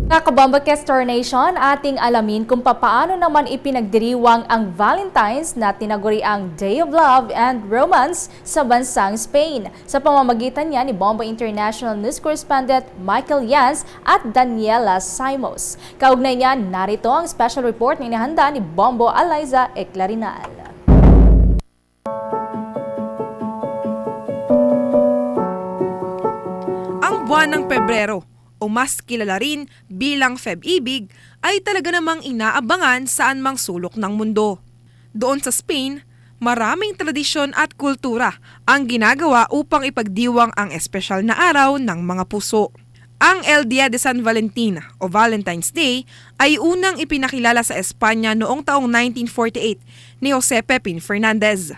Mga kabambakester nation, ating alamin kung papaano naman ipinagdiriwang ang Valentine's na tinaguri ang Day of Love and Romance sa bansang Spain. Sa pamamagitan niya ni Bombo International News Correspondent Michael Yans at Daniela Simos. Kaugnay niya, narito ang special report na inihanda ni Bombo Aliza Eclarinal. Ang buwan ng Pebrero, o mas kilala rin bilang Feb-ibig, ay talaga namang inaabangan saan mang sulok ng mundo. Doon sa Spain, maraming tradisyon at kultura ang ginagawa upang ipagdiwang ang espesyal na araw ng mga puso. Ang El Dia de San Valentin o Valentine's Day ay unang ipinakilala sa Espanya noong taong 1948 ni Jose Pepin Fernandez.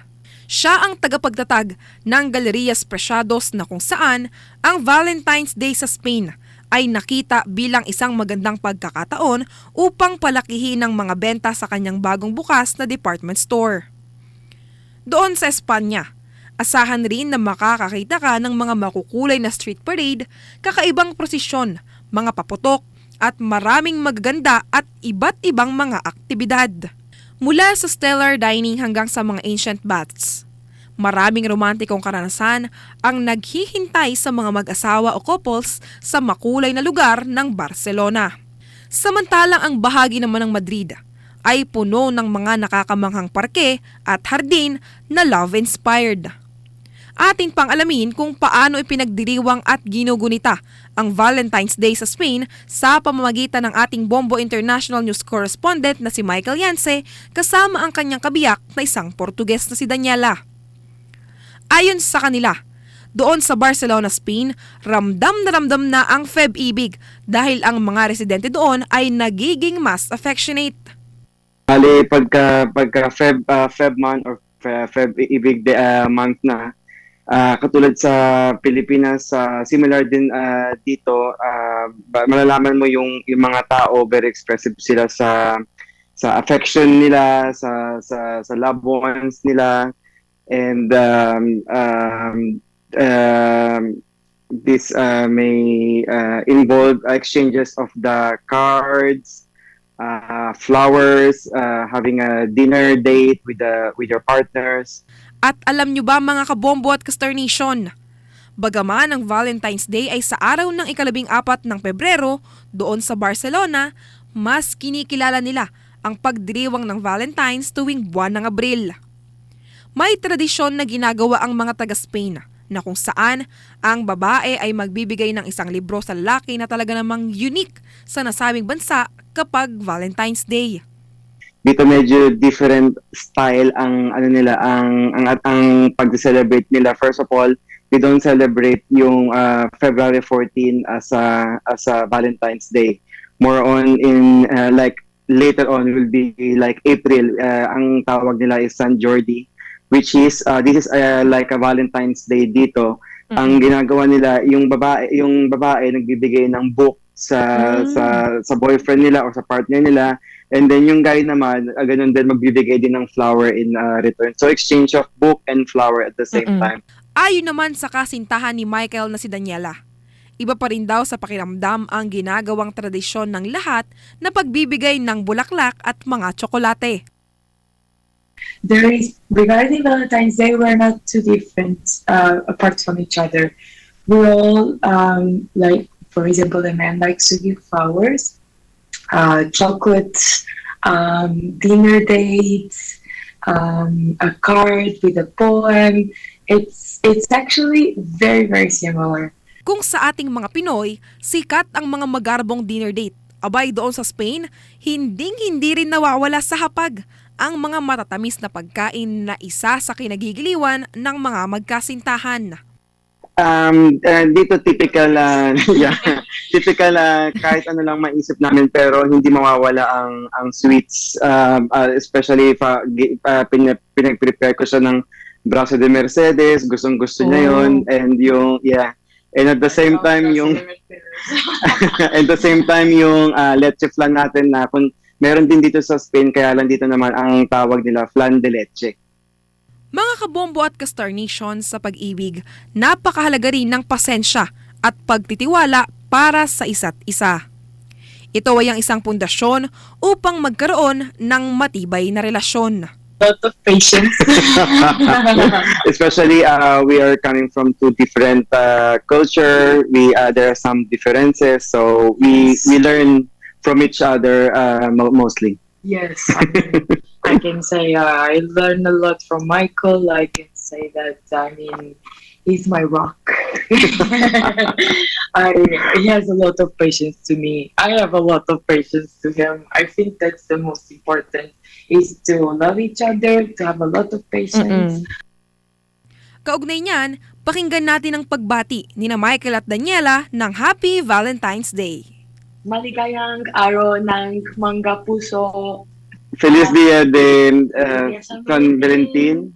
Siya ang tagapagtatag ng Galerías Preciados na kung saan ang Valentine's Day sa Spain ay nakita bilang isang magandang pagkakataon upang palakihin ang mga benta sa kanyang bagong bukas na department store. Doon sa Espanya, asahan rin na makakakita ka ng mga makukulay na street parade, kakaibang prosesyon, mga paputok, at maraming magaganda at iba't ibang mga aktibidad. Mula sa stellar dining hanggang sa mga ancient baths, maraming romantikong karanasan ang naghihintay sa mga mag-asawa o couples sa makulay na lugar ng Barcelona. Samantalang ang bahagi naman ng Madrid ay puno ng mga nakakamanghang parke at hardin na love-inspired. Atin pang alamin kung paano ipinagdiriwang at ginugunita ang Valentine's Day sa Spain sa pamamagitan ng ating Bombo International News Correspondent na si Michael Yanse kasama ang kanyang kabiyak na isang Portuges na si Daniela. Ayon sa kanila, doon sa Barcelona, Spain, ramdam na ang Feb-ibig dahil ang mga residente doon ay nagiging mas affectionate. Bali, pagka Feb month or Feb-ibig month na, katulad sa Pilipinas, similar din dito, malalaman mo yung mga tao, very expressive sila sa affection nila, sa loved ones nila. And this may involve exchanges of the cards, flowers, having a dinner date with your partners. At alam nyo ba mga kabombo at Kastar Nation, bagaman ang Valentine's Day ay sa araw ng ika-14 ng Pebrero, doon sa Barcelona, mas kinikilala nila ang pagdiriwang ng Valentine's tuwing buwan ng Abril. May tradisyon na ginagawa ang mga taga-Spain na kung saan ang babae ay magbibigay ng isang libro sa lalaki na talaga namang unique sa nasabing bansa kapag Valentine's Day. Dito medyo different style ang ang pag-celebrate nila. First of all, they don't celebrate yung February 14 as a Valentine's Day. More on in like later on will be like April. Ang tawag nila is San Jordi, which is this is like a Valentine's Day dito. Mm-hmm. Ang ginagawa nila, yung babae nagbibigay ng book sa boyfriend nila or sa partner nila, and then yung guy naman ganun din magbibigay din ng flower in return. So exchange of book and flower at the same time. Ayon naman sa kasintahan ni Michael na si Daniela, iba pa rin daw sa pakiramdam ang ginagawang tradisyon ng lahat na pagbibigay ng bulaklak at mga tsokolate. Regarding Valentine's Day, we're not too different apart from each other. We're all like, for example, the man likes to give flowers, chocolates, dinner dates, a card with a poem. It's actually very, very similar. Kung sa ating mga Pinoy, sikat ang mga magarbong dinner date. Abay doon sa Spain, hindi rin nawawala sa hapag ang mga matatamis na pagkain na isa sa kinagigiliwan ng mga magkasintahan. Dito typical kahit ano lang maisip namin, pero hindi mawawala ang sweets, especially pinag-prepare ko siya ng braso de Mercedes, gustong-gusto niya yun, and and at the same time yung leche flan natin na kung meron din dito sa Spain, kaya lang dito naman ang tawag nila flan de leche. Mga kabombo at Kastar Nation, sa pag-ibig, napakahalaga rin ng pasensya at pagtitiwala para sa isa't isa. Ito ay ang isang pundasyon upang magkaroon ng matibay na relasyon. Lot of patience. Especially we are coming from two different culture. There are some differences, so we learn from each other mostly. Yes, I can say I learned a lot from Michael. I can say that, I mean, he's my rock. He has a lot of patience to me. I have a lot of patience to him. I think that's the most important, is to love each other, to have a lot of patience. Kaugnay niyan, pakinggan natin ang pagbati ni Michael at Daniela ng Happy Valentine's Day. Maligayang araw ng mga puso. Feliz Dia de San Valentin.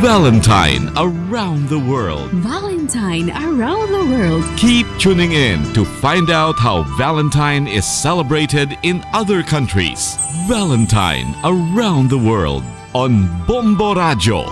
Valentine around the world. Valentine around the world. Keep tuning in to find out how Valentine is celebrated in other countries. Valentine around the world on Bombo Radio.